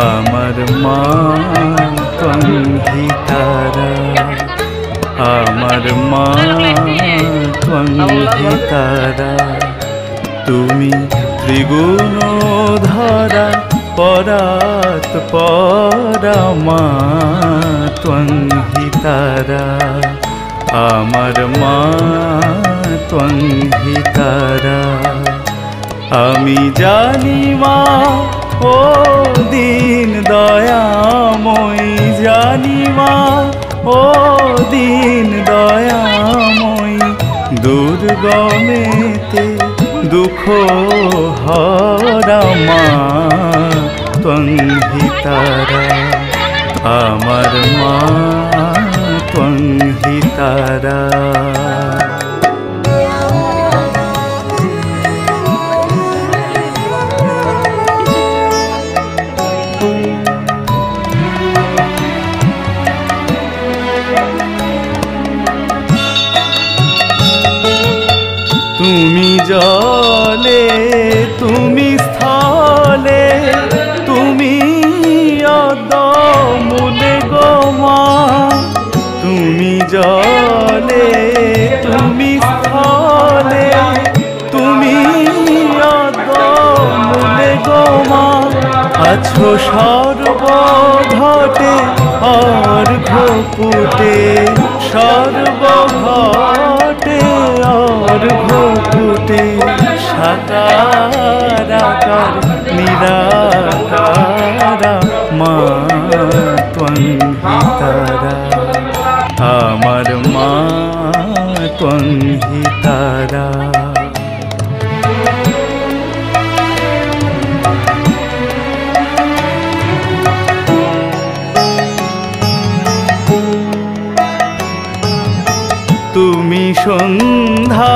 আমার মা ত্বং হি তারা, আমার মা ত্বং হি তারা। তুমি ত্রিগুণ ধরা পরাৎ পরা মা ত্বং হি তারা, আমার মা ত্বং হি তারা। আমি জানি মা ও দীন দয়াময়ী, জানি মা ও দীন দয়াময়ী, দুর্গমেতে দুঃখ হরা মা ত্বং হি তারা, আমার মা ত্বং হি তারা। তুমি জলে তুমি স্থলে, তুমি অদমূলে গো মা। তুমি জলে তুমি স্থলে, তুমি অদমূলে গো মা। আছো সর্বঘটে অর্ঘ্যপুটে, সর্বঘটে অর্ঘ্যপুটে। সাকার আকার নিরাকারা মা ত্বং হি তারা, আমার মা ত্বং হি তারা। তুমি সন্ধ্যা